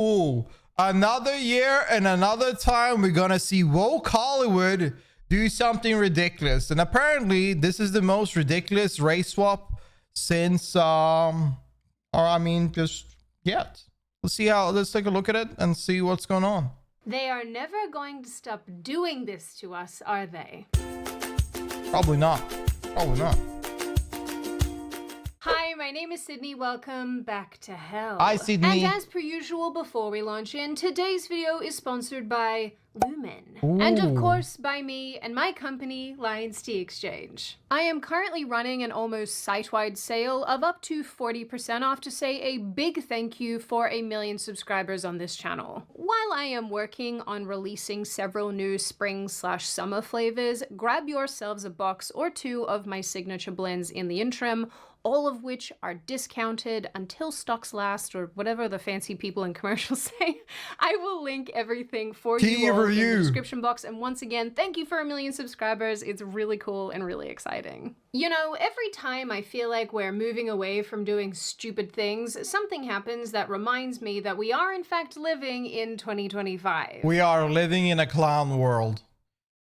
Ooh, another year and another time we're gonna see woke Hollywood do something ridiculous. And apparently this is the most ridiculous race swap since or I mean just yet. Let's take a look at it and see what's going on. They are never going to stop doing this to us, are they? Probably not. Probably not. Hi, my name is Sydney. Welcome back to hell. Hi, Sydney. And as per usual, before we launch in, today's video is sponsored by Lumen. And of course, by me and my company, Lions Tea Exchange. I am currently running an almost site-wide sale of up to 40% off to say a big thank you for 1 million subscribers on this channel. While I am working on releasing several new spring/summer flavors, grab yourselves a box or two of my signature blends in the interim, all of which are discounted until stocks last, or whatever the fancy people in commercials say. I will link everything for you all in the description box. And once again, thank you for 1 million subscribers. It's really cool and really exciting. You know, every time I feel like we're moving away from doing stupid things, something happens that reminds me that we are in fact living in 2025. We are living in a clown world.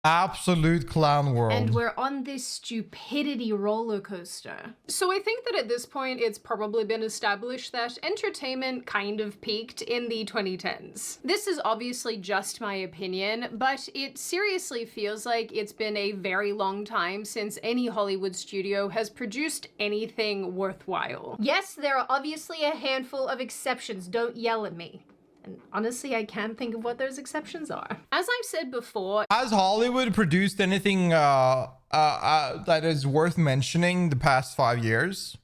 Absolute clown world. And we're on this stupidity roller coaster. So I think that at this point it's probably been established that entertainment kind of peaked in the 2010s. This is obviously just my opinion, but it seriously feels like it's been a very long time since any Hollywood studio has produced anything worthwhile. Yes, there are obviously a handful of exceptions, don't yell at me. And honestly, I can't think of what those exceptions are. As I've said before, has Hollywood produced anything that is worth mentioning the past 5 years?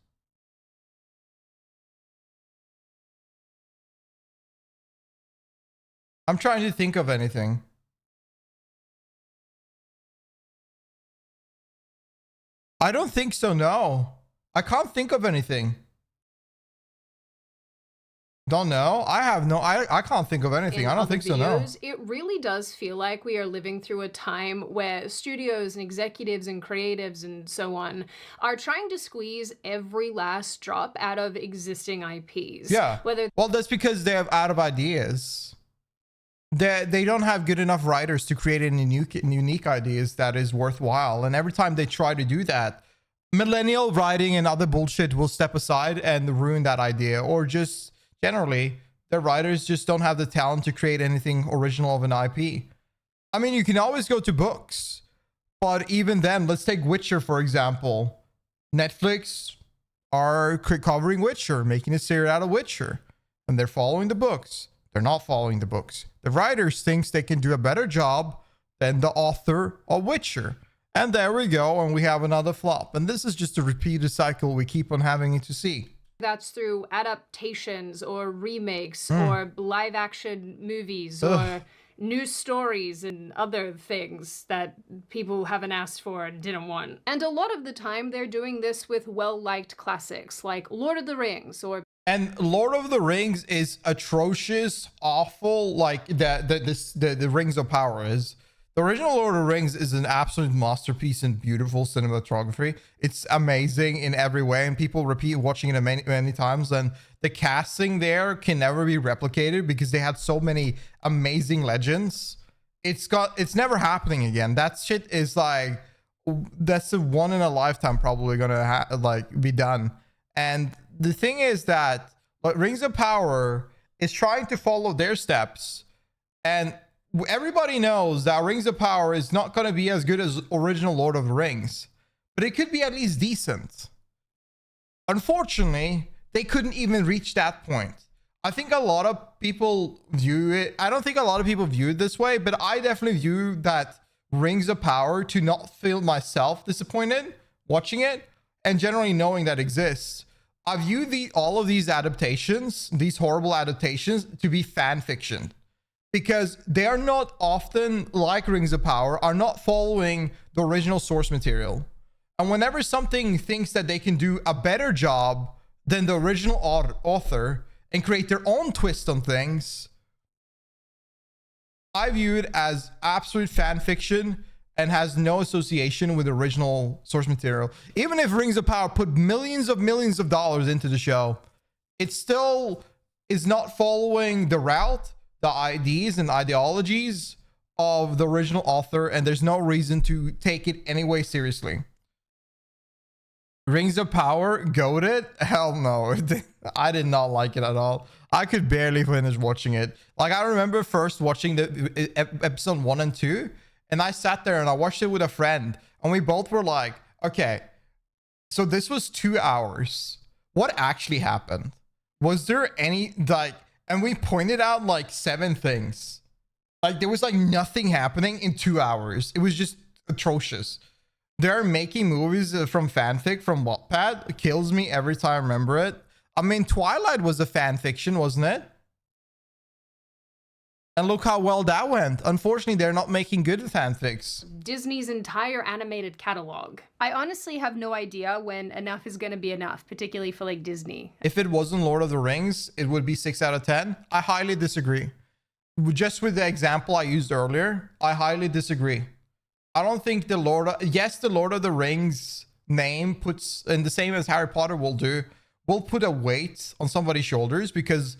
I'm trying to think of anything. I don't think so, no. I can't think of anything. Don't know. I can't think of anything. I don't think so, no. It really does feel like we are living through a time where studios and executives and creatives and so on are trying to squeeze every last drop out of existing IPs. Yeah. Well, that's because they have out of ideas. They don't have good enough writers to create any unique ideas that is worthwhile. And every time they try to do that, millennial writing and other bullshit will step aside and ruin that idea, or just generally, the writers just don't have the talent to create anything original of an IP. I mean, you can always go to books, but even then, let's take Witcher, for example. Netflix are covering Witcher, making a series out of Witcher, and they're following the books. They're not following the books. The writers thinks they can do a better job than the author of Witcher. And there we go, and we have another flop. And this is just a repeated cycle we keep on having to see. That's through adaptations or remakes or live action movies or new stories and other things that people haven't asked for and didn't want. And a lot of the time they're doing this with well-liked classics like Lord of the Rings or... And Lord of the Rings is atrocious, awful, like the Rings of Power is. The original Lord of the Rings is an absolute masterpiece in beautiful cinematography. It's amazing in every way, and people repeat watching it many times. And the casting there can never be replicated because they had so many amazing legends. It's never happening again. That shit is like, that's the one in a lifetime probably gonna be done. And the thing is that Rings of Power is trying to follow their steps, and everybody knows that Rings of Power is not going to be as good as original Lord of the Rings, but it could be at least decent. Unfortunately, they couldn't even reach that point. I think a lot of people view it. I don't think a lot of people view it this way, but I definitely view that Rings of Power to not feel myself disappointed watching it and generally knowing that exists. I view all of these adaptations, these horrible adaptations, to be fan fiction. Because they are not often, like Rings of Power, are not following the original source material. And whenever something thinks that they can do a better job than the original author and create their own twist on things, I view it as absolute fan fiction and has no association with the original source material. Even if Rings of Power put millions of dollars into the show, it's still is not following the route, the ideas and ideologies of the original author, and there's no reason to take it anyway seriously. Rings of Power, goated? Hell no. I did not like it at all. I could barely finish watching it. Like, I remember first watching the episode 1 and 2, and I sat there and I watched it with a friend, and we both were like, okay, so this was 2 hours. What actually happened? Was there any, like, and we pointed out like 7 things. Like, there was like nothing happening in 2 hours. It was just atrocious. They're making movies from fanfic from Wattpad. It kills me every time I remember it. I mean, Twilight was a fan fiction, wasn't it? And look how well that went. Unfortunately, they're not making good fanfics. Disney's entire animated catalog. I honestly have no idea when enough is gonna be enough, particularly for like Disney. If it wasn't Lord of the Rings, it would be 6 out of 10. I highly disagree. Just with the example I used earlier, I highly disagree. I don't think the Lord of the Rings name puts, and the same as Harry Potter will put a weight on somebody's shoulders, because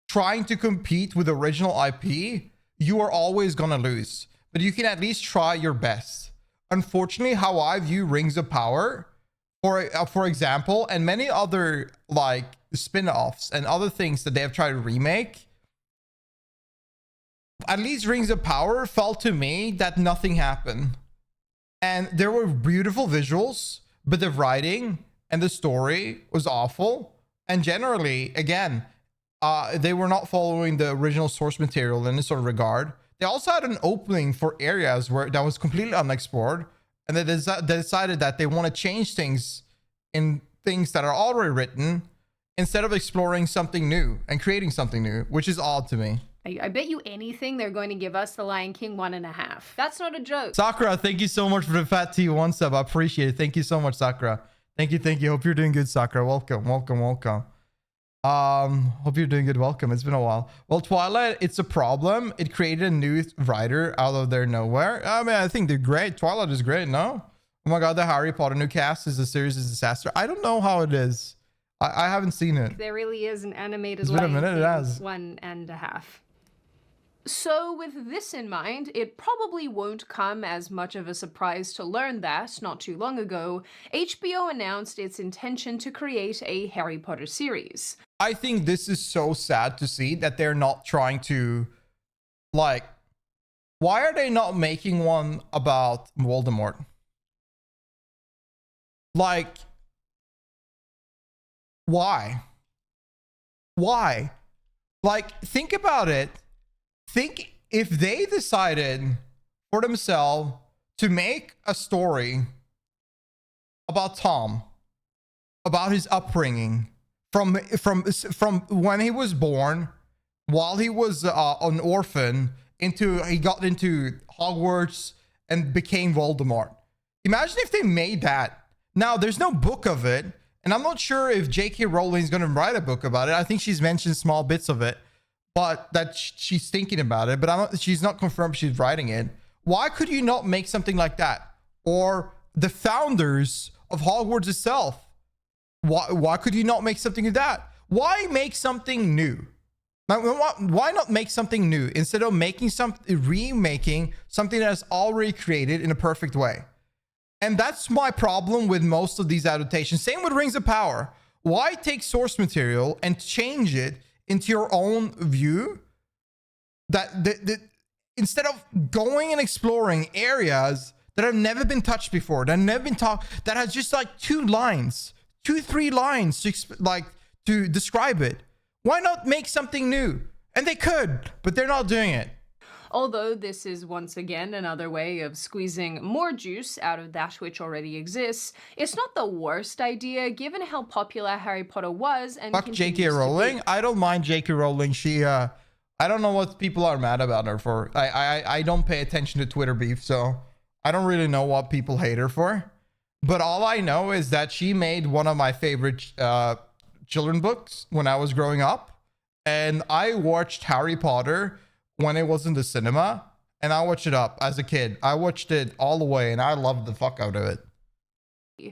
trying to compete with original IP, you are always going to lose, but you can at least try your best. Unfortunately, how I view Rings of Power, for example, and many other like spin-offs and other things that they have tried to remake, at least Rings of Power felt to me that nothing happened. And there were beautiful visuals, but the writing and the story was awful. And generally, again, they were not following the original source material in this sort of regard. They also had an opening for areas where that was completely unexplored. And they decided that they want to change things in things that are already written instead of exploring something new and creating something new, which is odd to me. I bet you anything they're going to give us The Lion King 1.5. That's not a joke. Sakura, thank you so much for the Fat T1 sub. I appreciate it. Thank you so much, Sakura. Thank you. Hope you're doing good, Sakura. Welcome. Hope you're doing good. Welcome. It's been a while. Well, Twilight, it's a problem. It created a new writer out of there nowhere. I mean, I think they're great. Twilight is great, no? Oh my god, the Harry Potter new cast is a series is a disaster. I don't know how it is. I haven't seen it. There really is an animated It's been a minute, it has. 1.5. So with this in mind, it probably won't come as much of a surprise to learn that, not too long ago, HBO announced its intention to create a Harry Potter series. I think this is so sad to see that they're not trying to, like, why are they not making one about Voldemort? Like, why? Like, think about it. Think if they decided for themselves to make a story about Tom, about his upbringing from when he was born, while he was an orphan, he got into Hogwarts and became Voldemort. Imagine if they made that. Now, there's no book of it, and I'm not sure if J.K. Rowling is going to write a book about it. I think she's mentioned small bits of it, but that she's thinking about it, but she's not confirmed she's writing it. Why could you not make something like that? Or the founders of Hogwarts itself. Why could you not make something like that? Why make something new? Why not make something new instead of remaking something that is already created in a perfect way? And that's my problem with most of these adaptations. Same with Rings of Power. Why take source material and change it into your own view, that instead of going and exploring areas that have never been touched before, that have never been that has just like 3 lines to describe it? Why not make something new? And they could, but they're not doing it. Although this is once again another way of squeezing more juice out of that which already exists, it's not the worst idea given how popular Harry Potter was and fuck J.K. Rowling. I don't mind J.K. Rowling. She I don't know what people are mad about her for. I don't pay attention to Twitter beef, so I don't really know what people hate her for. But all I know is that she made one of my favorite children books when I was growing up, and I watched Harry Potter when it was in the cinema, and I watched it up as a kid. I watched it all the way, and I loved the fuck out of it.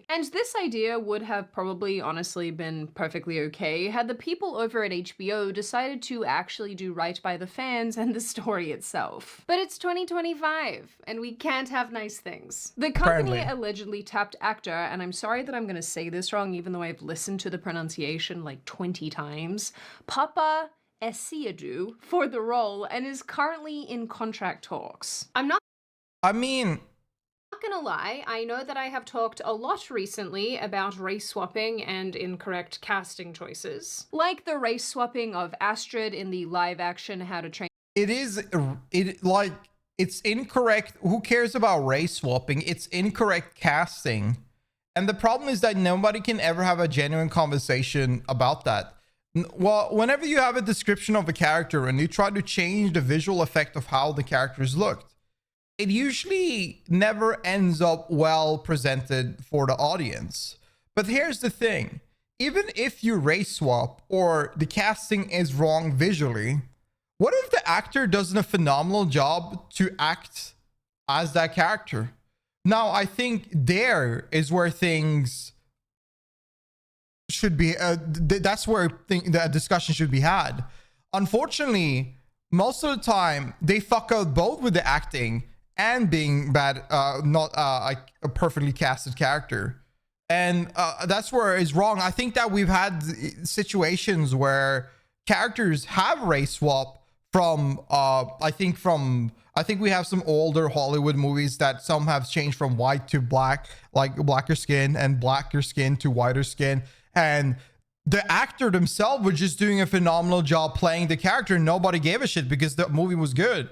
And this idea would have probably honestly been perfectly okay had the people over at HBO decided to actually do right by the fans and the story itself. But it's 2025, and we can't have nice things. The company Apparently. allegedly tapped actor, and I'm sorry that I'm gonna say this wrong even though I've listened to the pronunciation like 20 times, Papa Esiadu for the role and is currently in contract talks. I'm not I mean, gonna lie, I know that I have talked a lot recently about race swapping and incorrect casting choices, like the race swapping of Astrid in the live action How to Train it's incorrect. Who cares about race swapping? It's incorrect casting. And the problem is that nobody can ever have a genuine conversation about that. Well, whenever you have a description of a character and you try to change the visual effect of how the characters looked, it usually never ends up well presented for the audience. But here's the thing. Even if you race swap or the casting is wrong visually, what if the actor does a phenomenal job to act as that character? Now, I think there is where things should be, that's where the discussion should be had. Unfortunately, most of the time, they fuck out both with the acting and being bad, not like a perfectly casted character. And that's where it's wrong. I think that we've had situations where characters have race swap from, I think we have some older Hollywood movies that some have changed from white to black, like blacker skin, and blacker skin to whiter skin. And the actor themselves were just doing a phenomenal job playing the character. Nobody gave a shit because the movie was good.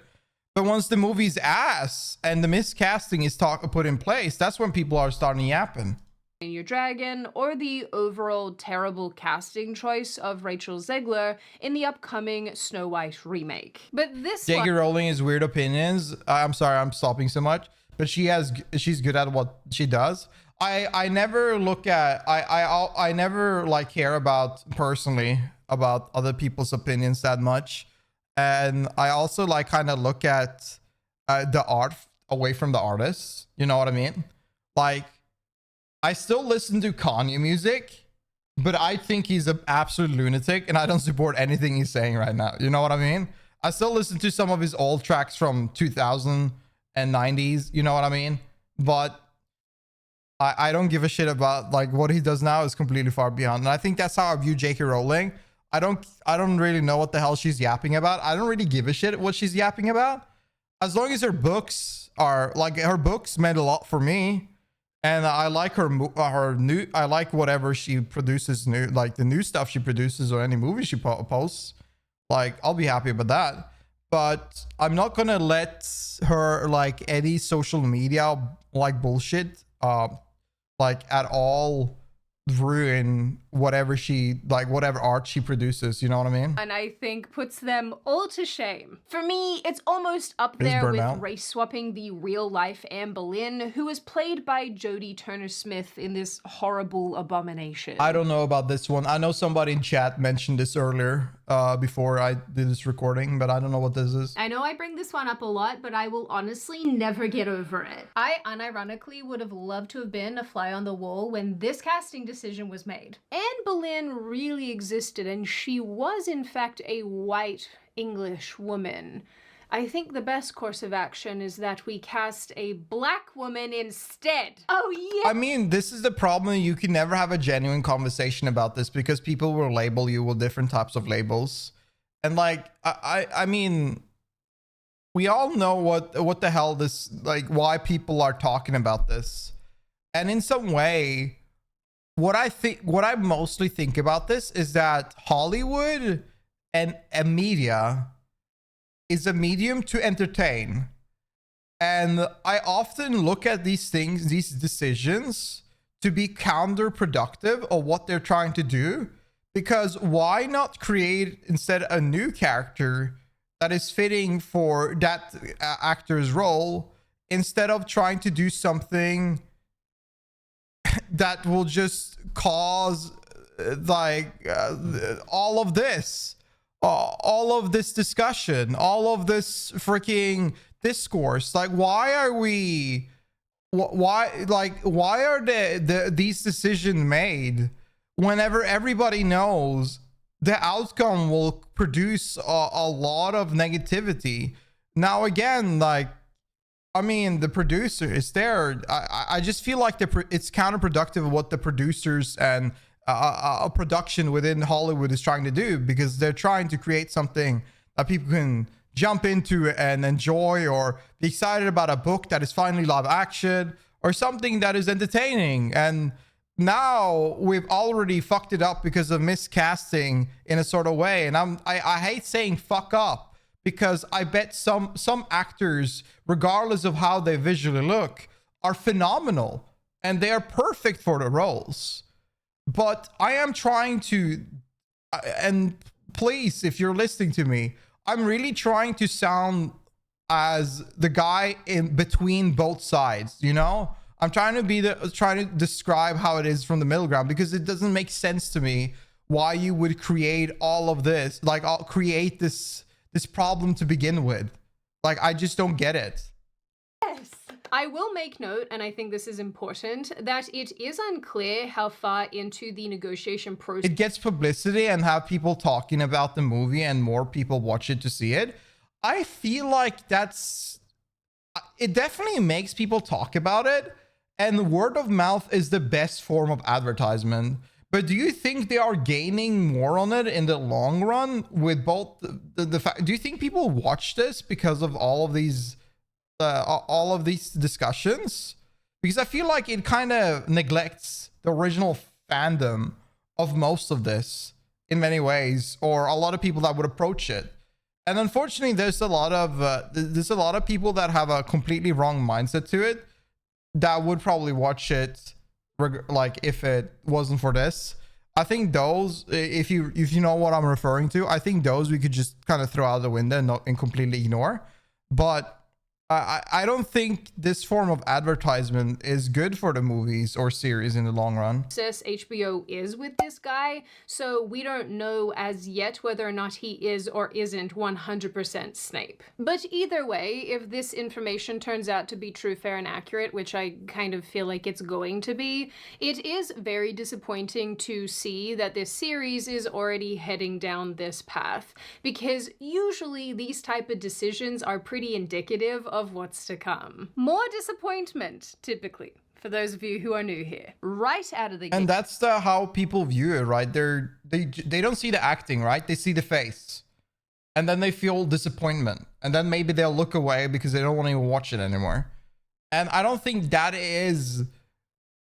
But once the movie's ass and the miscasting is put in place, that's when people are starting yapping. Your Dragon, or the overall terrible casting choice of Rachel Zegler in the upcoming Snow White remake. But this J.K. Rowling has weird opinions. I'm sorry, I'm stopping so much, but she's good at what she does. I never look at I never like care about personally about other people's opinions that much. And I also like kind of look at the art away from the artists. You know what I mean? Like, I still listen to Kanye music, but I think he's an absolute lunatic and I don't support anything he's saying right now. You know what I mean? I still listen to some of his old tracks from 2000 and 90s. You know what I mean? But I don't give a shit about like what he does now is completely far beyond. And I think that's how I view J.K. Rowling. I don't really know what the hell she's yapping about. I don't really give a shit what she's yapping about. As long as her books meant a lot for me. And I like I like whatever she produces new, like the new stuff she produces or any movie she posts. Like, I'll be happy about that. But I'm not going to let her, like, any social media, like, bullshit, like, at all ruin whatever art she produces. You know what I mean? and I think puts them all to shame. For me, it's almost up there with race swapping the real life Anne Boleyn, who is played by Jodie Turner-Smith in this horrible abomination. I don't know about this one. I know somebody in chat mentioned this earlier before I did this recording, but I don't know what this is. I know I bring this one up a lot, but I will honestly never get over it. I unironically would have loved to have been a fly on the wall when this casting decision was made. Anne Boleyn really existed, and she was in fact a white English woman. I think the best course of action is that we cast a black woman instead. Oh yeah. I mean, this is the problem. You can never have a genuine conversation about this because people will label you with different types of labels. And like, I mean, we all know what the hell this, like, why people are talking about this. And in some way, what I mostly think about this is that Hollywood and media is a medium to entertain. And I often look at these decisions to be counterproductive of what they're trying to do. Because why not create instead a new character that is fitting for that actor's role instead of trying to do something that will just cause all of this discussion, all of this freaking discourse. Like, why are we why are these decisions made whenever everybody knows the outcome will produce a lot of negativity? Now again, like, I mean, the producer is there. I just feel like it's counterproductive of what the producers and a production within Hollywood is trying to do, because they're trying to create something that people can jump into and enjoy, or be excited about a book that is finally live action, or something that is entertaining. And now we've already fucked it up because of miscasting in a sort of way. And I hate saying fuck up, because I bet some actors, regardless of how they visually look, are phenomenal and they are perfect for the roles. But I am trying to, and please, if you're listening to me, I'm really trying to sound as the guy in between both sides, you know? I'm trying to describe how it is from the middle ground, because it doesn't make sense to me why you would create all of this, like create this problem to begin with. Like, I just don't get it. Yes. I will make note, and I think this is important, that it is unclear how far into the negotiation process It gets publicity and have people talking about the movie and more people watch it to see it. I feel like it definitely makes people talk about it, and word of mouth is the best form of advertisement. But do you think they are gaining more on it in the long run with both the fact? Do you think people watch this because of all of these discussions? Because I feel like it kind of neglects the original fandom of most of this in many ways, or a lot of people that would approach it. And unfortunately, there's a lot of people that have a completely wrong mindset to it, that would probably watch it like if it wasn't for this. I think those, if you know what I'm referring to, I think those we could just kind of throw out the window and completely ignore. But I don't think this form of advertisement is good for the movies or series in the long run. HBO is with this guy, so we don't know as yet whether or not he is or isn't 100% Snape. But either way, if this information turns out to be true, fair, and accurate, which I kind of feel like it's going to be, it is very disappointing to see that this series is already heading down this path, because usually these type of decisions are pretty indicative of what's to come. More disappointment, typically, for those of you who are new here, right out of the gate. And that's how people view it, right? They don't see the acting, right? They see the face, and then they feel disappointment, and then maybe they'll look away because they don't want to even watch it anymore. And I don't think that is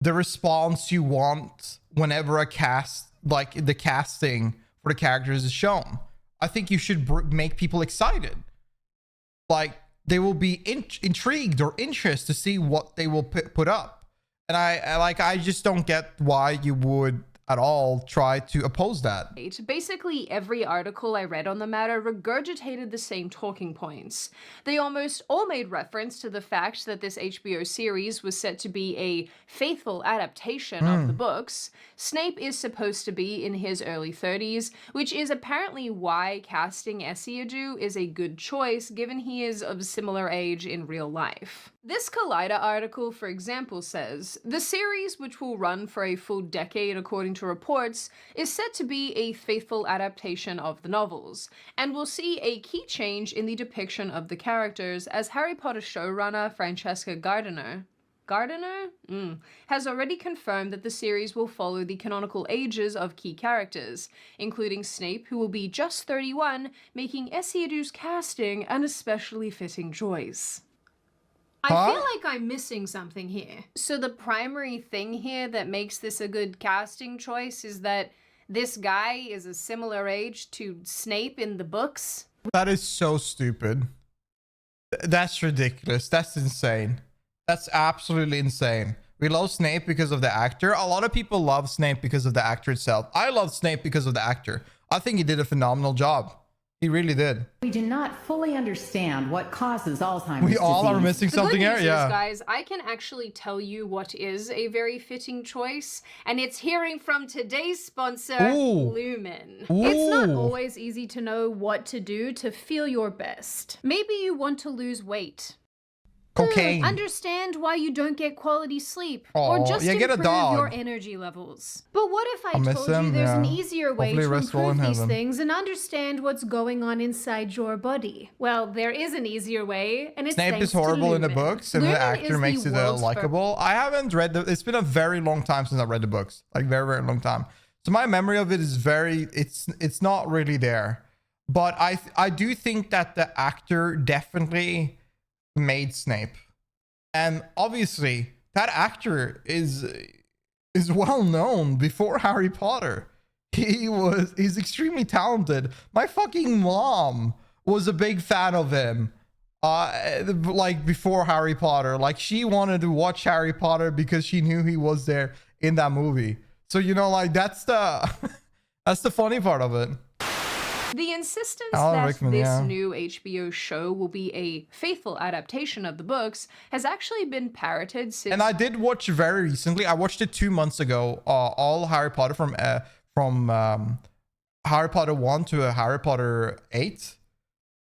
the response you want whenever a cast, like the casting for the characters, is shown. I think you should make people excited. Like, they will be intrigued or interested to see what they will put up. And I just don't get why you would at all try to oppose that. Basically, every article I read on the matter regurgitated the same talking points. They almost all made reference to the fact that this HBO series was set to be a faithful adaptation of the books. Snape is supposed to be in his early 30s, which is apparently why casting Esiadu is a good choice, given he is of similar age in real life. This Collider article, for example, says, the series, which will run for a full decade according to reports, is set to be a faithful adaptation of the novels, and will see a key change in the depiction of the characters, as Harry Potter showrunner Francesca Gardiner has already confirmed that the series will follow the canonical ages of key characters, including Snape, who will be just 31, making Esiadu's casting an especially fitting choice. I feel like I'm missing something here. So the primary thing here that makes this a good casting choice is that this guy is a similar age to Snape in the books? That is so stupid. That's ridiculous. That's insane. That's absolutely insane. We love Snape because of the actor. A lot of people love Snape because of the actor itself. I love Snape because of the actor. I think he did a phenomenal job. He really did. We do not fully understand what causes Alzheimer's We all disease. are missing something here. Yeah. Guys, I can actually tell you what is a very fitting choice, and it's hearing from today's sponsor, Lumen. It's not always easy to know what to do to feel your best. Maybe you want to lose weight. Cocaine. Understand why you don't get quality sleep, Aw, or just yeah, get a improve dog. your energy levels. But what if I miss told you him, there's an yeah. easier way Hopefully to rest well in improve these heaven. things and understand what's going on inside your body? Well, there is an easier way, and it's Snape thanks is horrible to in the Lumen. books, and Lumen the actor is makes the it world's likable. I haven't read the. It's been a very long time since I read the books, like very very long time. So my memory of it is very. It's not really there, but I do think that the actor definitely made Snape, and obviously that actor is well known before Harry Potter. He's extremely talented. My fucking mom was a big fan of him. Like before Harry Potter, like she wanted to watch Harry Potter because she knew he was there in that movie. So you know, like that's the that's the funny part of it. The insistence Alan that Rickman, this yeah. new HBO show will be a faithful adaptation of the books has actually been parroted since. And I did watch very recently. I watched it 2 months ago. All Harry Potter from Harry Potter 1 to Harry Potter 8.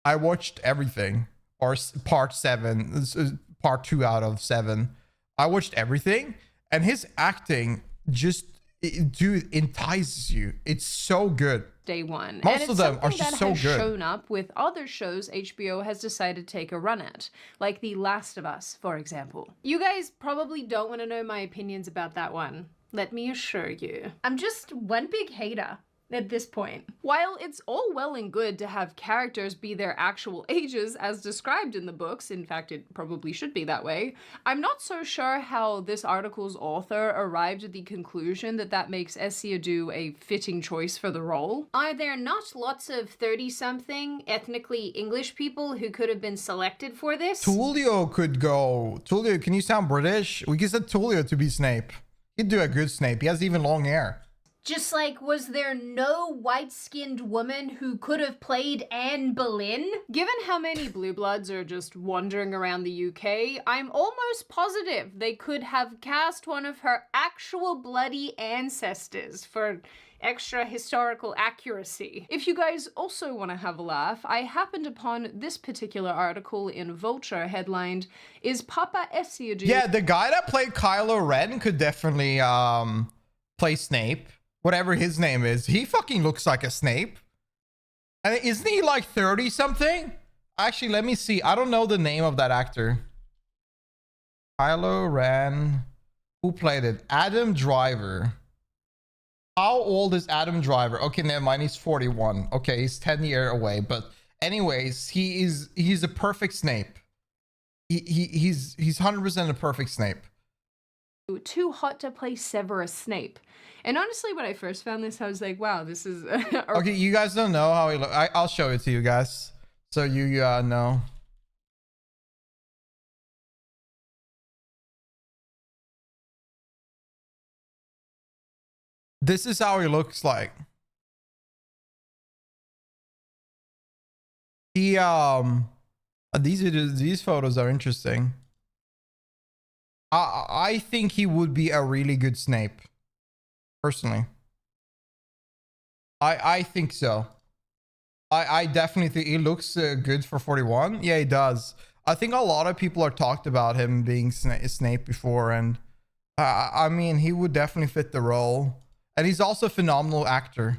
I watched everything, or part 7, this is part 2 out of 7. I watched everything, and his acting just, dude, entices you. It's so good. Day one. Most and of them are something just that so has good. shown up with other shows HBO has decided to take a run at, like The Last of Us, for example. You guys probably don't want to know my opinions about that one. Let me assure you. I'm just one big hater at this point. While it's all well and good to have characters be their actual ages as described in the books, in fact it probably should be that way, I'm not so sure how this article's author arrived at the conclusion that that makes Essie Adu a fitting choice for the role. Are there not lots of 30-something ethnically English people who could have been selected for this? Tullio could go. Tullio, can you sound British? We could set Tullio to be Snape. He'd do a good Snape. He has even long hair. Just like, was there no white-skinned woman who could have played Anne Boleyn? Given how many blue bloods are just wandering around the UK, I'm almost positive they could have cast one of her actual bloody ancestors for extra historical accuracy. If you guys also want to have a laugh, I happened upon this particular article in Vulture headlined, "Is Papa Essie Adu..." Yeah, the guy that played Kylo Ren could definitely play Snape. Whatever his name is. He fucking looks like a Snape. And isn't he like 30 something? Actually, let me see. I don't know the name of that actor. Kylo Ren. Who played it? Adam Driver. How old is Adam Driver? Okay, never mind. He's 41. Okay, he's 10 years away. But anyways, he's a perfect Snape. He's 100% a perfect Snape. Too hot to play Severus Snape. And honestly, when I first found this, I was like, wow, this is... Okay, you guys don't know how he looks. I'll show it to you guys. So you know. This is how he looks like. He, these photos are interesting. I think he would be a really good Snape. Personally. I think so. I definitely think he looks good for 41. Yeah, he does. I think a lot of people are talked about him being Snape before, and I mean, he would definitely fit the role. And he's also a phenomenal actor.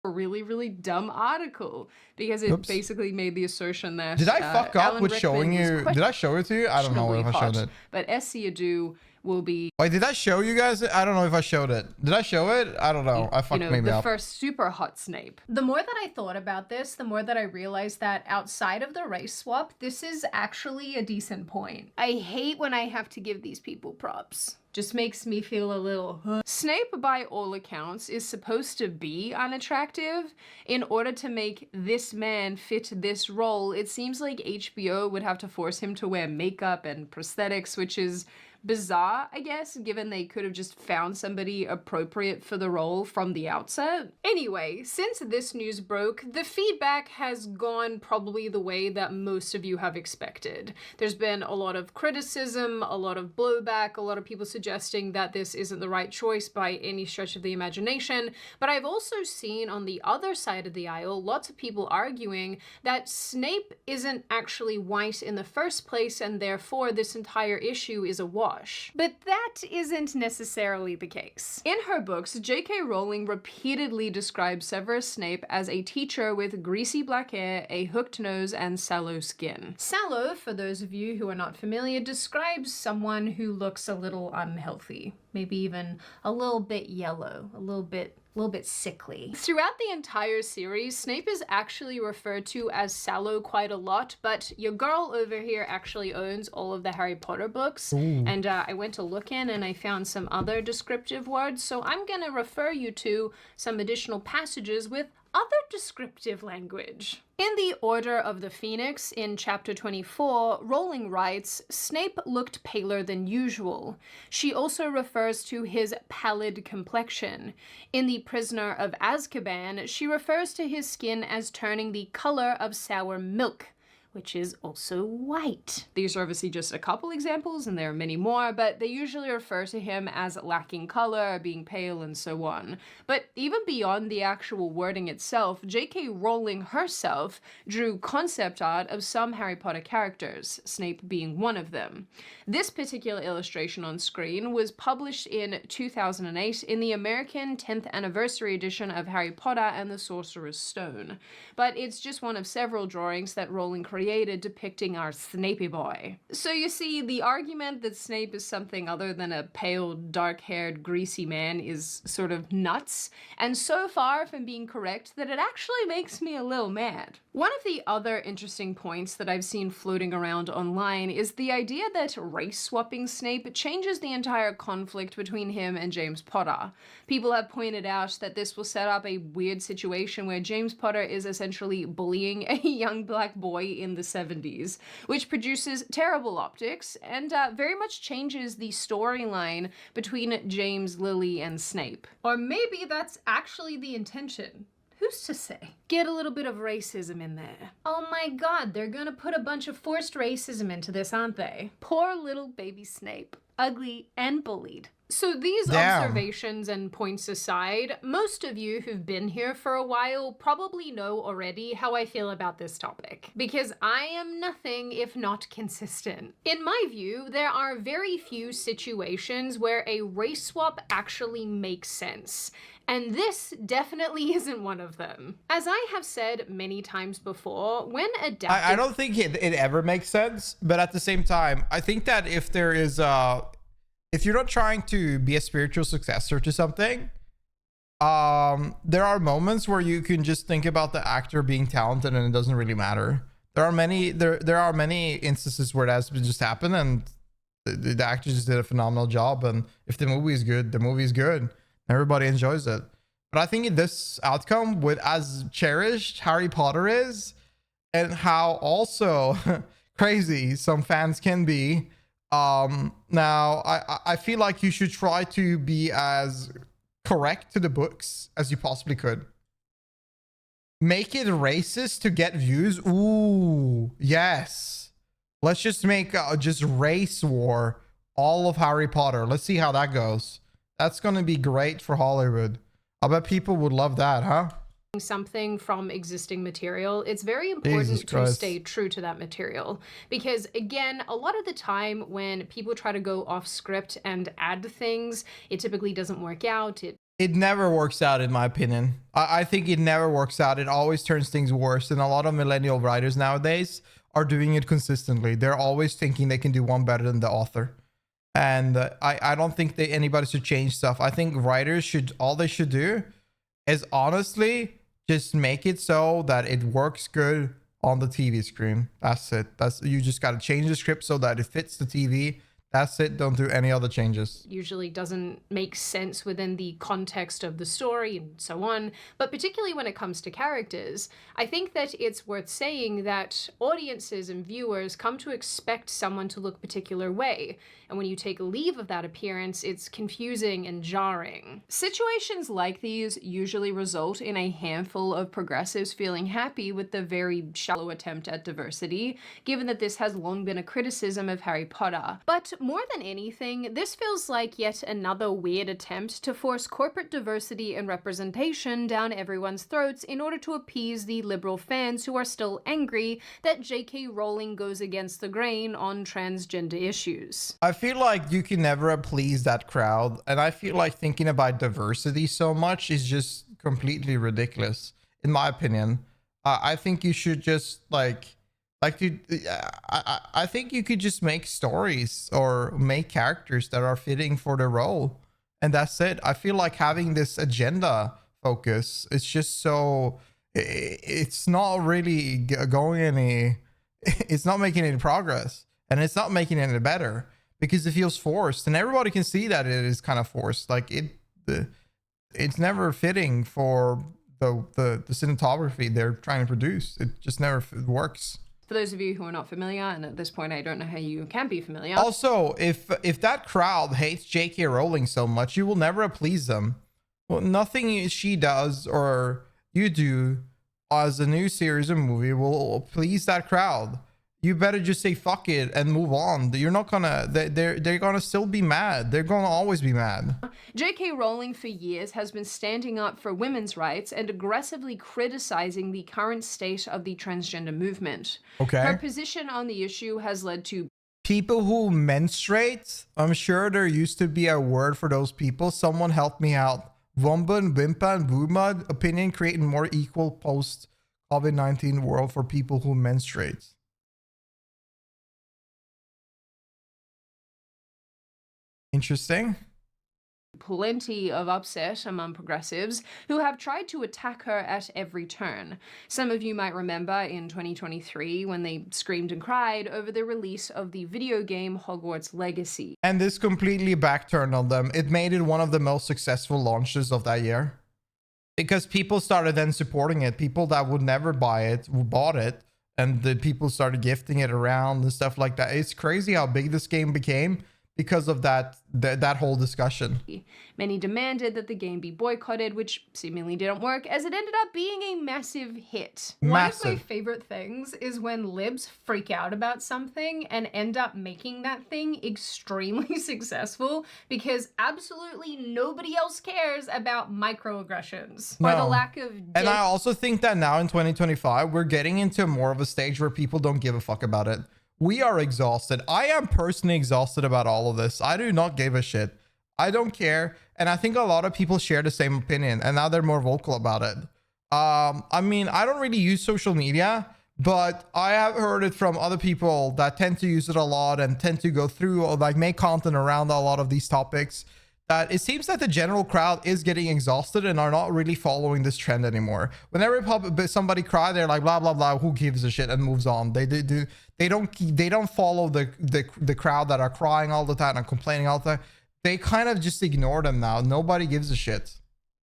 A really, really dumb article because it basically made the assertion that... Did I fuck up Alan with Rickman showing you? Did I show it to you? I don't know if I showed it. But Essie Adu will be... Wait, did I show you guys? I don't know if I showed it. Did I show it? I don't know. I fucked maybe the up. first super hot Snape. The more that I thought about this, the more that I realized that outside of the race swap, this is actually a decent point. I hate when I have to give these people props. Just makes me feel a little... Snape, by all accounts, is supposed to be unattractive. In order to make this man fit this role, it seems like HBO would have to force him to wear makeup and prosthetics, which is bizarre, I guess, given they could have just found somebody appropriate for the role from the outset. Anyway, since this news broke, the feedback has gone probably the way that most of you have expected. There's been a lot of criticism, a lot of blowback, a lot of people suggesting that this isn't the right choice by any stretch of the imagination, but I've also seen on the other side of the aisle lots of people arguing that Snape isn't actually white in the first place and therefore this entire issue is a wash. But that isn't necessarily the case. In her books, J.K. Rowling repeatedly describes Severus Snape as a teacher with greasy black hair, a hooked nose, and sallow skin. Sallow, for those of you who are not familiar, describes someone who looks a little unhealthy, maybe even a little bit yellow, a little bit sickly. Throughout the entire series, Snape is actually referred to as Sallow quite a lot, but your girl over here actually owns all of the Harry Potter books, and I went to look in and I found some other descriptive words, so I'm gonna refer you to some additional passages with other descriptive language. In the Order of the Phoenix, in chapter 24, Rowling writes, Snape looked paler than usual. She also refers to his pallid complexion. In The Prisoner of Azkaban, she refers to his skin as turning the color of sour milk, which is also white. These are obviously just a couple examples, and there are many more, but they usually refer to him as lacking color, being pale, and so on. But even beyond the actual wording itself, J.K. Rowling herself drew concept art of some Harry Potter characters, Snape being one of them. This particular illustration on screen was published in 2008 in the American 10th anniversary edition of Harry Potter and the Sorcerer's Stone. But it's just one of several drawings that Rowling created depicting our Snapey boy. So you see, the argument that Snape is something other than a pale, dark-haired, greasy man is sort of nuts, and so far from being correct that it actually makes me a little mad. One of the other interesting points that I've seen floating around online is the idea that race-swapping Snape changes the entire conflict between him and James Potter. People have pointed out that this will set up a weird situation where James Potter is essentially bullying a young black boy in the 70s, which produces terrible optics and very much changes the storyline between James, Lily, and Snape. Or maybe that's actually the intention. Who's to say? Get a little bit of racism in there. Oh my god, they're gonna put a bunch of forced racism into this, aren't they? Poor little baby Snape. Ugly and bullied. So these observations and points aside, most of you who've been here for a while probably know already how I feel about this topic, because I am nothing if not consistent. In my view, there are very few situations where a race swap actually makes sense, and this definitely isn't one of them. As I have said many times before, when adapted... I don't think it ever makes sense, but at the same time, I think that if there is if you're not trying to be a spiritual successor to something, there are moments where you can just think about the actor being talented and it doesn't really matter. There are many instances where that's just happened and the actor just did a phenomenal job, and if the movie is good, the movie is good. Everybody enjoys it. But I think in this outcome, with as cherished Harry Potter is, and how also crazy some fans can be, now I feel like you should try to be as correct to the books as you possibly could. Make it racist to get views. Ooh, yes. Let's just make just race war all of Harry Potter. Let's see how that goes. That's going to be great for Hollywood. I bet people would love that, huh? Something from existing material, it's very important to stay true to that material, because again, a lot of the time when people try to go off script and add things, it typically doesn't work out. It never works out, in my opinion. I think it never works out. It always turns things worse, and a lot of millennial writers nowadays are doing it consistently. They're always thinking they can do one better than the author. And I don't think that anybody should change stuff. I think writers should, all they should do is honestly just make it so that it works good on the TV screen. That's it. You just got to change the script so that it fits the TV. That's it. Don't do any other changes. Usually doesn't make sense within the context of the story and so on, but particularly when it comes to characters, I think that it's worth saying that audiences and viewers come to expect someone to look a particular way, and when you take leave of that appearance, it's confusing and jarring. Situations like these usually result in a handful of progressives feeling happy with the very shallow attempt at diversity, given that this has long been a criticism of Harry Potter. But more than anything, this feels like yet another weird attempt to force corporate diversity and representation down everyone's throats in order to appease the liberal fans who are still angry that J.K. Rowling goes against the grain on transgender issues. I feel like you can never please that crowd, and I feel like thinking about diversity so much is just completely ridiculous, in my opinion. I think you should just I think you could just make stories or make characters that are fitting for the role, and that's it. I feel like having this agenda focus, it's just so, it's not really going any, it's not making any progress, and it's not making it any better because it feels forced, and everybody can see that it is kind of forced. Like it's never fitting for the cinematography they're trying to produce. It just never works. For those of you who are not familiar, and at this point I don't know how you can be familiar. Also, if that crowd hates J.K. Rowling so much, you will never please them. Well, nothing she does or you do as a new series or movie will please that crowd. You better just say fuck it and move on. You're not gonna, they're gonna still be mad. They're gonna always be mad. J.K. Rowling for years has been standing up for women's rights and aggressively criticizing the current state of the transgender movement. Okay. Her position on the issue has led to people who menstruate. I'm sure there used to be a word for those people. Someone help me out. Wumban, Wimpan, Wumad opinion creating more equal post COVID-19 world for people who menstruate. Interesting. plenty of upset among progressives who have tried to attack her at every turn. Some of you might remember in 2023 when they screamed and cried over the release of the video game Hogwarts Legacy. And this completely backturned on them. It made it one of the most successful launches of that year. Because people started then supporting it. People that would never buy it bought it. And the people started gifting it around and stuff like that. It's crazy how big this game became because of that whole discussion. Many demanded that the game be boycotted, which seemingly didn't work, as it ended up being a massive hit. Massive. One of my favorite things is when libs freak out about something and end up making that thing extremely successful because absolutely nobody else cares about microaggressions or the lack of And I also think that now in 2025, we're getting into more of a stage where people don't give a fuck about it. We are exhausted. I am personally exhausted about all of this. I do not give a shit. I don't care. And I think a lot of people share the same opinion and now they're more vocal about it. I mean, I don't really use social media, but I have heard it from other people that tend to use it a lot and tend to go through or like make content around a lot of these topics, that it seems that the general crowd is getting exhausted and are not really following this trend anymore. Whenever somebody cry, they're like blah blah blah, who gives a shit, and moves on. They don't follow the crowd that are crying all the time and complaining all the time. They kind of just ignore them now. Nobody gives a shit.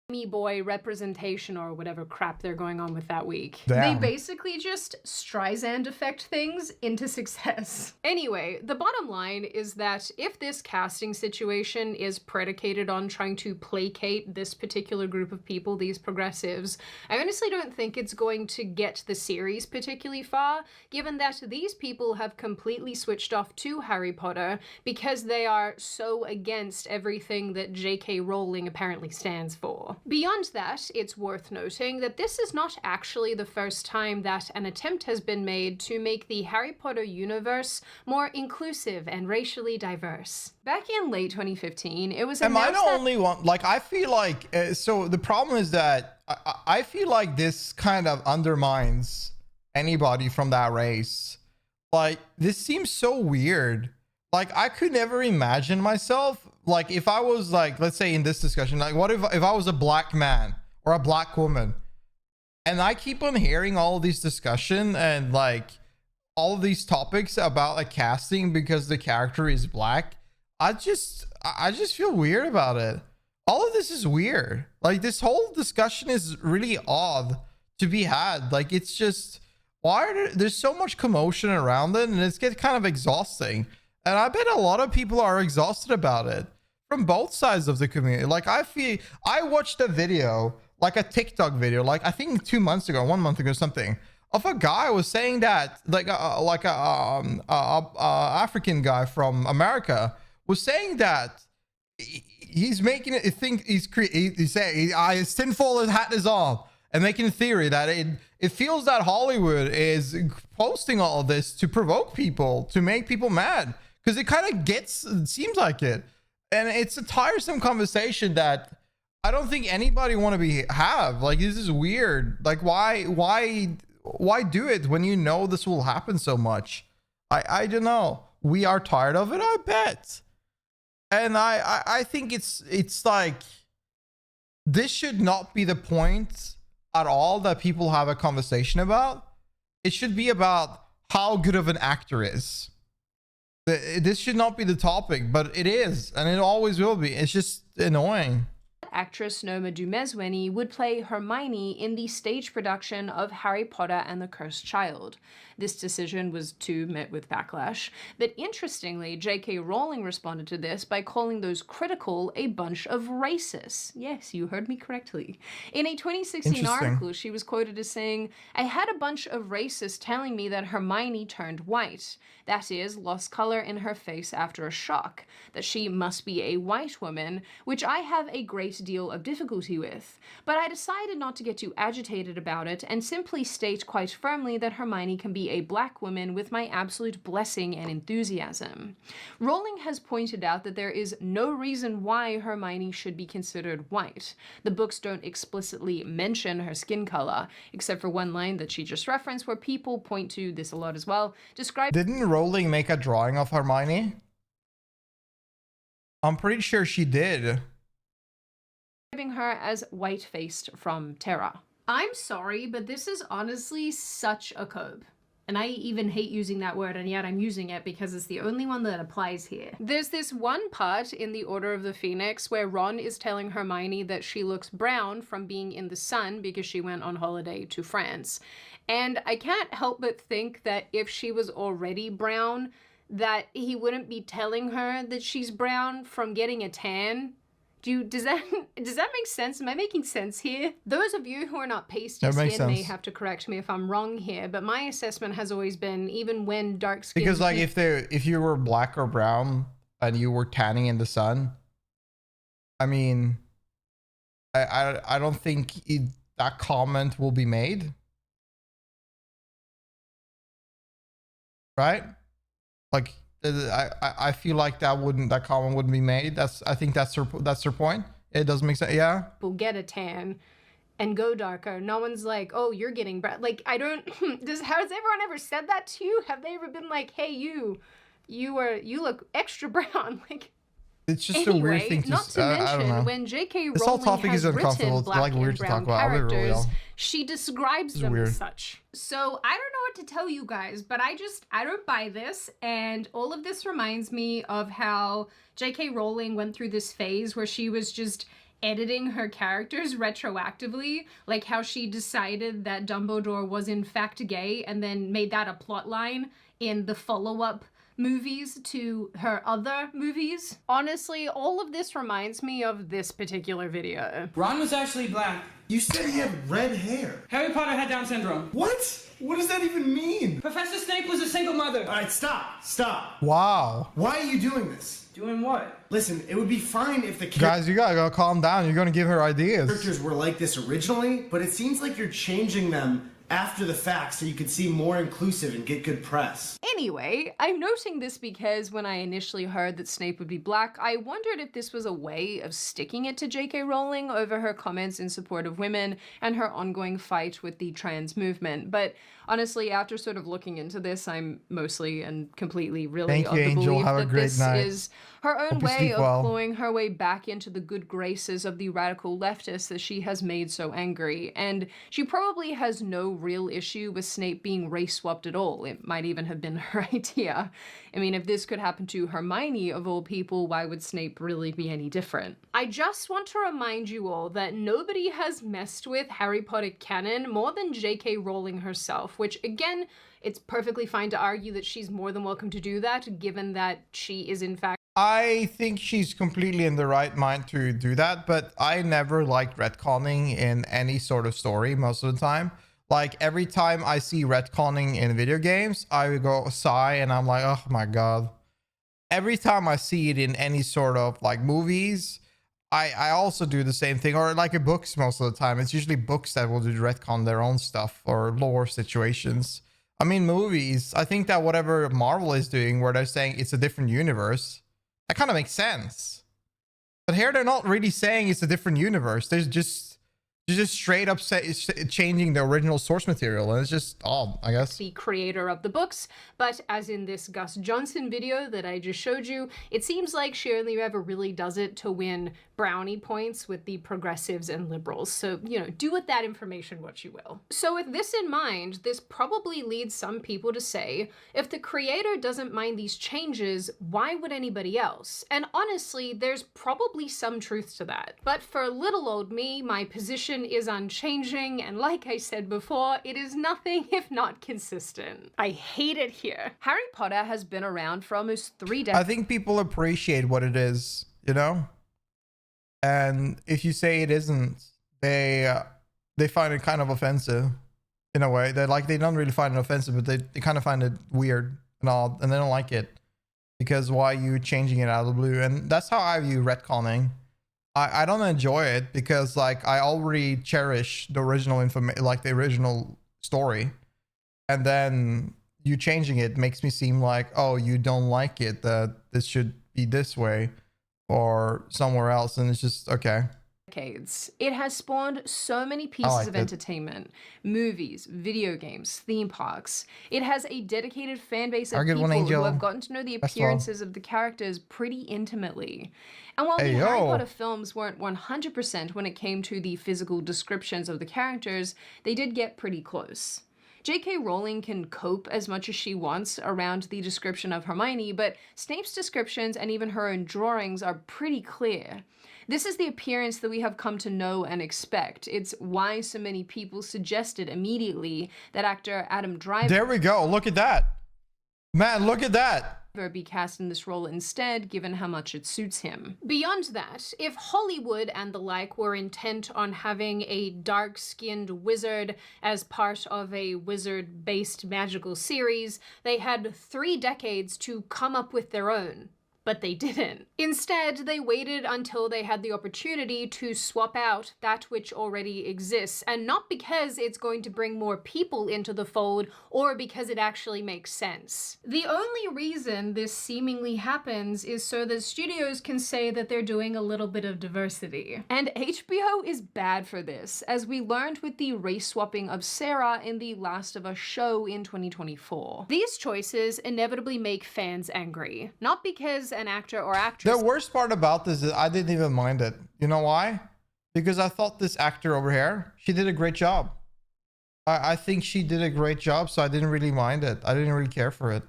Me boy representation or whatever crap they're going on with that week. Damn. They basically just Streisand effect things into success. Anyway, the bottom line is that if this casting situation is predicated on trying to placate this particular group of people, these progressives, I honestly don't think it's going to get the series particularly far, given that these people have completely switched off to Harry Potter because they are so against everything that J.K. Rowling apparently stands for. Beyond that, it's worth noting that this is not actually the first time that an attempt has been made to make the Harry Potter universe more inclusive and racially diverse. Back in late 2015, it was announced Am I the only one? Like, I feel like, so the problem is that I feel like this kind of undermines anybody from that race. Like, this seems so weird. Like, I could never imagine myself, like, if I was like, let's say in this discussion, like, what if I was a black man or a black woman and I keep on hearing all of these discussion and like all of these topics about like casting because the character is black, I just feel weird about it. All of this is weird. Like, this whole discussion is really odd to be had. Like, it's just, there's so much commotion around it, and it's getting kind of exhausting. And I bet a lot of people are exhausted about it from both sides of the community. Like, I watched a video, like a TikTok video, like I think 2 months ago, 1 month ago, something, of a guy was saying that, like a African guy from America was saying that he's making it think he's saying his tinfoil hat is on, and making a theory that it feels that Hollywood is posting all of this to provoke people, to make people mad, because it kind of it seems like it, and it's a tiresome conversation that I don't think anybody want to have. Like, this is weird. Like, why do it when you know this will happen so much? I don't know. We are tired of it, I bet. And I think it's like, this should not be the point at all that people have a conversation about. It should be about how good of an actor is. This should not be the topic, but it is, and it always will be. It's just annoying. Actress Noma Dumezweni would play Hermione in the stage production of Harry Potter and the Cursed Child. This decision was too met with backlash, but interestingly, J.K. Rowling responded to this by calling those critical a bunch of racists. Yes, you heard me correctly. In a 2016 article, she was quoted as saying, "I had a bunch of racists telling me that Hermione turned white. That is, lost color in her face after a shock, that she must be a white woman, which I have a great deal of difficulty with. But I decided not to get too agitated about it and simply state quite firmly that Hermione can be a black woman with my absolute blessing and enthusiasm." Rowling has pointed out that there is no reason why Hermione should be considered white. The books don't explicitly mention her skin color, except for one line that she just referenced where people point to this a lot as well. Didn't Rowling make a drawing of Hermione? I'm pretty sure she did. Describing her as white-faced from Terra. I'm sorry, but this is honestly such a cope. And I even hate using that word, and yet I'm using it because it's the only one that applies here. There's this one part in the Order of the Phoenix where Ron is telling Hermione that she looks brown from being in the sun because she went on holiday to France. And I can't help but think that if she was already brown, that he wouldn't be telling her that she's brown from getting a tan. Does that make sense? Am I making sense here? Those of you who are not pasty skin may have to correct me if I'm wrong here, but my assessment has always been, even when dark skin, because like if you were black or brown and you were tanning in the sun, I mean, I don't think that comment will be made, right? Like, I feel like that comment wouldn't be made. I think that's her point. It doesn't make sense. Yeah. We'll get a tan and go darker. No one's like, oh, you're getting brown. Like, I don't. Has everyone ever said that to you? Have they ever been like, hey, you look extra brown? Like. It's just a weird thing to not to mention, when J.K. Rowling has written black and brown characters, she describes them as such. So I don't know what to tell you guys, but I don't buy this, and all of this reminds me of how J.K. Rowling went through this phase where she was just editing her characters retroactively, like how she decided that Dumbledore was in fact gay and then made that a plot line in the follow-up movies to her other movies. Honestly, all of this reminds me of this particular video. Ron was actually black. You said he had red hair. Harry Potter had Down syndrome. What? What does that even mean? Professor Snape was a single mother. All right, stop. Wow. Why are you doing this? Doing what? Listen, it would be fine if the guys, you gotta go calm down. You're gonna give her ideas. Characters were like this originally, but it seems like you're changing them after the fact so you could seem more inclusive and get good press. Anyway, I'm noting this because when I initially heard that Snape would be black, I wondered if this was a way of sticking it to J.K. Rowling over her comments in support of women and her ongoing fight with the trans movement. But Honestly, after sort of looking into this, I'm mostly and completely really Thank of you, the Angel. belief Have a that great this night. is her own Hope you way sleep of well. clawing her way back into the good graces of the radical leftists that she has made so angry. And she probably has no real issue with Snape being race swapped at all. It might even have been her idea. I mean, if this could happen to Hermione of all people, why would Snape really be any different? I just want to remind you all that nobody has messed with Harry Potter canon more than J.K. Rowling herself, which again, it's perfectly fine to argue that she's more than welcome to do that, given that she is in fact I think she's completely in the right mind to do that, but I never liked retconning in any sort of story most of the time. Like every time I see retconning in video games, I would go sigh and I'm like, oh my God. Every time I see it in any sort of like movies, I also do the same thing, or like in books most of the time. It's usually books that will do retcon their own stuff or lore situations. I mean, movies, I think that whatever Marvel is doing where they're saying it's a different universe, that kind of makes sense. But here they're not really saying it's a different universe. They're just straight up changing the original source material, and it's just odd, I guess. the creator of the books, but as in this Gus Johnson video that I just showed you, it seems like she only ever really does it to win brownie points with the progressives and liberals. So, you know, do with that information what you will. So with this in mind, this probably leads some people to say, if the creator doesn't mind these changes, why would anybody else? And honestly, there's probably some truth to that. But for little old me, my position is unchanging, and like I said before, it is nothing if not consistent. I hate it here. Harry Potter has been around for almost 3 decades. I think people appreciate what it is, you know? And if you say it isn't, they find it kind of offensive in a way. They don't really find it offensive, but they kind of find it weird and odd, and they don't like it because why are you changing it out of the blue? And that's how I view retconning. I don't enjoy it because like I already cherish the original information, like the original story, and then you changing it makes me seem like, oh, you don't like it, that this should be this way or somewhere else, and it's just okay. It has spawned so many pieces of it. entertainment, movies, video games, theme parks. It has a dedicated fan base of Have a good people one, Angel. who have gotten to know the Best of all. appearances of the characters pretty intimately. And while Hey, the Harry yo. Potter films weren't 100% when it came to the physical descriptions of the characters, they did get pretty close. J.K. Rowling can cope as much as she wants around the description of Hermione, but Snape's descriptions and even her own drawings are pretty clear. This is the appearance that we have come to know and expect. It's why so many people suggested immediately that actor Adam Driver There we go. Look at that. Man, look at that. be cast in this role instead, given how much it suits him. Beyond that, if Hollywood and the like were intent on having a dark-skinned wizard as part of a wizard-based magical series, they had 3 decades to come up with their own. But they didn't. Instead, they waited until they had the opportunity to swap out that which already exists, and not because it's going to bring more people into the fold or because it actually makes sense. The only reason this seemingly happens is so that studios can say that they're doing a little bit of diversity. And HBO is bad for this, as we learned with the race swapping of Sarah in the Last of Us show in 2024. These choices inevitably make fans angry, not because an actor or actress. The worst part about this is I didn't even mind it. You know why? Because I thought this actor over here, she did a great job. I think she did a great job, so I didn't really mind it. I didn't really care for it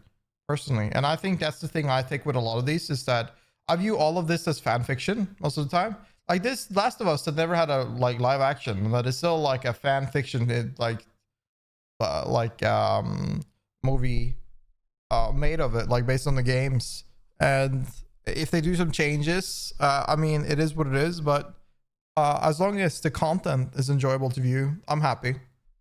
personally. And I think that's the thing I take with a lot of these is that I view all of this as fan fiction most of the time. Like this Last of Us that never had a like live action, but it's still like a fan fiction movie made of it, like based on the games. And if they do some changes, I mean, it is what it is, but as long as the content is enjoyable to view, I'm happy.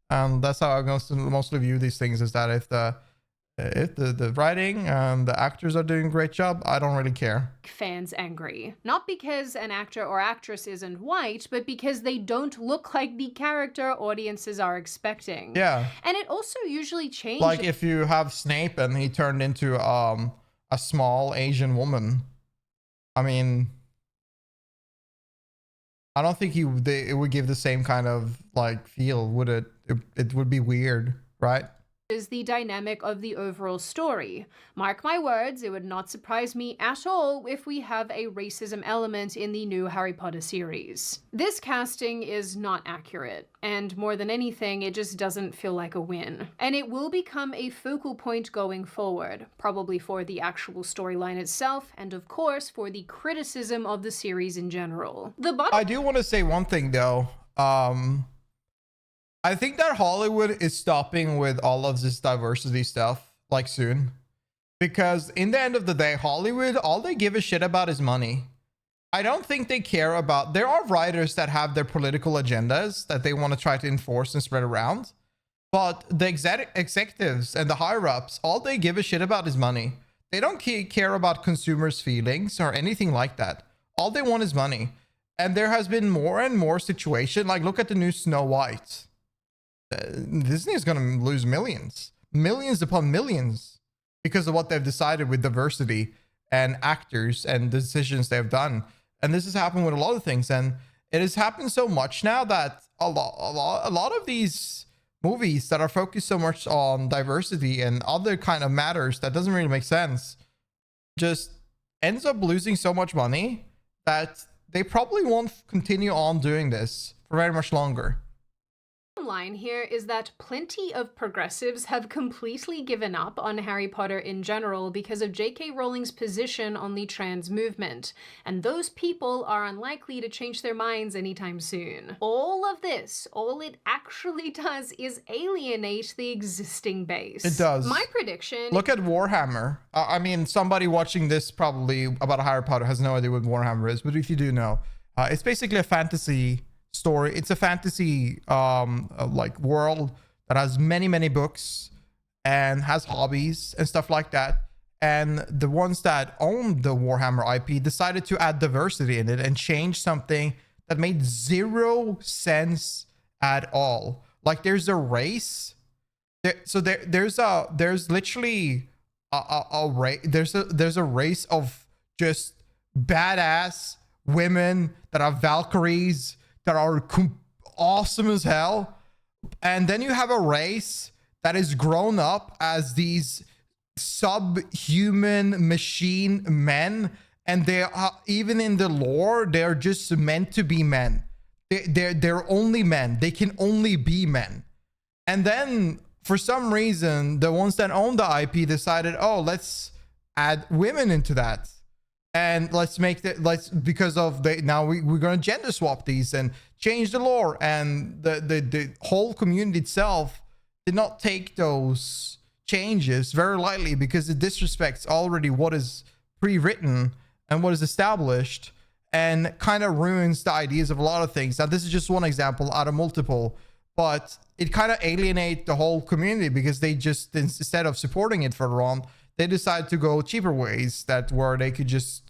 And that's how I mostly view these things, is that if the writing and the actors are doing a great job, I don't really care. Fans angry. Not because an actor or actress isn't white, but because they don't look like the character audiences are expecting. Yeah. And it also usually changes. Like if you have Snape and he turned into a small Asian woman, I mean, I don't think it would give the same kind of like feel, would it? It would be weird, right? the dynamic of the overall story. Mark my words, it would not surprise me at all if we have a racism element in the new Harry Potter series. This casting is not accurate, and more than anything, it just doesn't feel like a win. And it will become a focal point going forward, probably for the actual storyline itself, and of course for the criticism of the series in general. I do want to say one thing though. I think that Hollywood is stopping with all of this diversity stuff like soon, because in the end of the day, Hollywood, all they give a shit about is money. I don't think they care about, there are writers that have their political agendas that they want to try to enforce and spread around, but the executives and the higher ups, all they give a shit about is money. They don't care about consumers' feelings or anything like that. All they want is money. And there has been more and more situation, like look at the new Snow White. Disney is going to lose millions upon millions because of what they've decided with diversity and actors and decisions they've done. And this has happened with a lot of things, and it has happened so much now that a lot of these movies that are focused so much on diversity and other kind of matters that doesn't really make sense just ends up losing so much money that they probably won't continue on doing this for very much longer. Line here is that plenty of progressives have completely given up on Harry Potter in general because of J.K. Rowling's position on the trans movement, and those people are unlikely to change their minds anytime soon. All of this, all it actually does is alienate the existing base. It does. My prediction... Look at Warhammer. I mean, somebody watching this probably about Harry Potter has no idea what Warhammer is, but if you do know, it's basically a fantasy story. It's a fantasy like world that has many books and has hobbies and stuff like that, and the ones that own the Warhammer IP decided to add diversity in it and change something that made zero sense at all. Like there's a race there's literally a race, there's a race of just badass women that are Valkyries that are awesome as hell, and then you have a race that is grown up as these subhuman machine men, and they are, even in the lore, they're just meant to be men. They're only men. They can only be men. And then for some reason, the ones that own the IP decided, oh, let's add women into that. And let's make that, because of now we're going to gender swap these and change the lore. And the whole community itself did not take those changes very lightly, because it disrespects already what is pre-written and what is established, and kind of ruins the ideas of a lot of things. Now, this is just one example out of multiple, but it kind of alienate the whole community, because they just, instead of supporting it further on, they decided to go cheaper ways that where they could just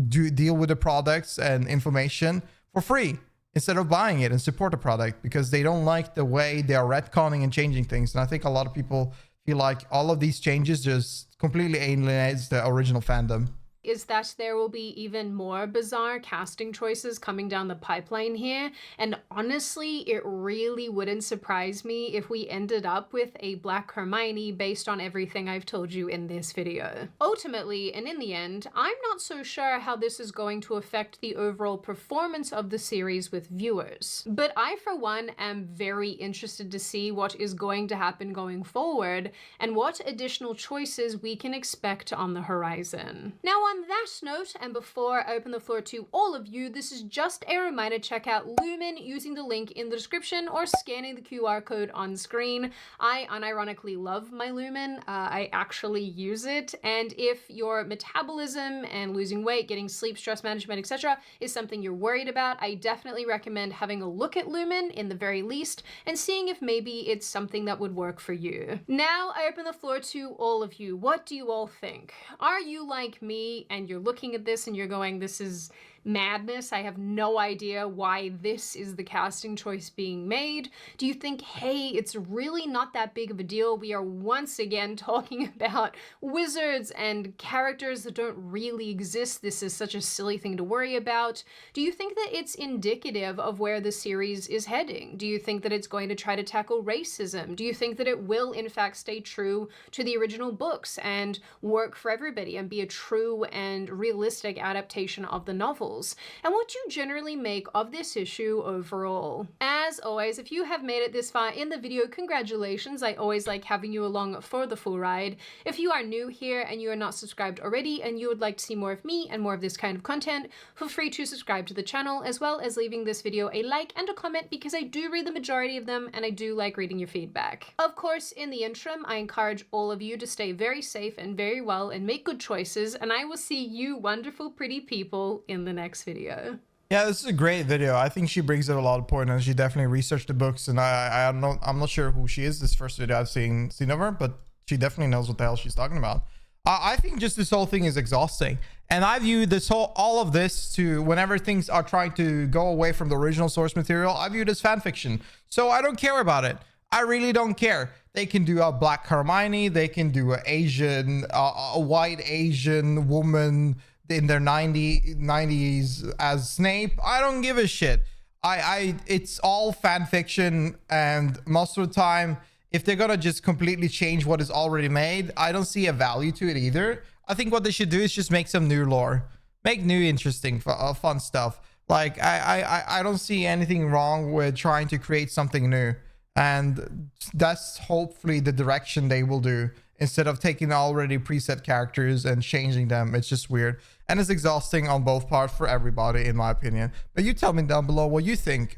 deal with the products and information for free instead of buying it and support the product, because they don't like the way they are retconning and changing things. And I think a lot of people feel like all of these changes just completely alienates the original fandom. Is that there will be even more bizarre casting choices coming down the pipeline here, and honestly, it really wouldn't surprise me if we ended up with a Black Hermione based on everything I've told you in this video. Ultimately, and in the end, I'm not so sure how this is going to affect the overall performance of the series with viewers, but I for one am very interested to see what is going to happen going forward and what additional choices we can expect on the horizon. Now, on that note, and before I open the floor to all of you, this is just a reminder, check out Lumen using the link in the description or scanning the QR code on screen. I unironically love my Lumen. I actually use it, and if your metabolism and losing weight, getting sleep, stress management, etc. is something you're worried about, I definitely recommend having a look at Lumen in the very least and seeing if maybe it's something that would work for you. Now I open the floor to all of you. What do you all think? Are you like me and you're looking at this and you're going, this is madness? I have no idea why this is the casting choice being made. Do you think, hey, it's really not that big of a deal? We are once again talking about wizards and characters that don't really exist. This is such a silly thing to worry about. Do you think that it's indicative of where the series is heading? Do you think that it's going to try to tackle racism? Do you think that it will, in fact, stay true to the original books and work for everybody and be a true and realistic adaptation of the novels? And what do you generally make of this issue overall? As always, if you have made it this far in the video, congratulations. I always like having you along for the full ride. If you are new here and you are not subscribed already and you would like to see more of me and more of this kind of content, feel free to subscribe to the channel, as well as leaving this video a like and a comment, because I do read the majority of them and I do like reading your feedback. Of course, in the interim, I encourage all of you to stay very safe and very well and make good choices, and I will see you wonderful, pretty people in the next video. Yeah, this is a great video. I think she brings up a lot of points, and she definitely researched the books. And I'm not sure who she is. This first video I've seen of her, but she definitely knows what the hell she's talking about. I think just this whole thing is exhausting, and I view all of this to whenever things are trying to go away from the original source material, I view it as fan fiction. So I don't care about it. I really don't care. They can do a black Hermione. They can do a white Asian woman in their 90s as Snape. I don't give a shit. It's all fan fiction, and most of the time, if they're gonna just completely change what is already made, I don't see a value to it either. I think what they should do is just make some new lore, make new interesting fun stuff. Like I don't see anything wrong with trying to create something new, and that's hopefully the direction they will do, instead of taking already preset characters and changing them. It's just weird, and it's exhausting on both parts for everybody, in my opinion. But you tell me down below what you think.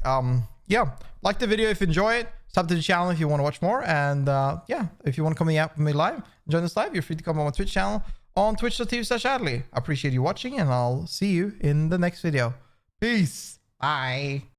Yeah, like the video if you enjoy it, sub to the channel if you want to watch more, and yeah, if you want to come out with me live, join us live, you're free to come on my Twitch channel on twitch.tv/Adley. I appreciate you watching, and I'll see you in the next video. Peace. Bye.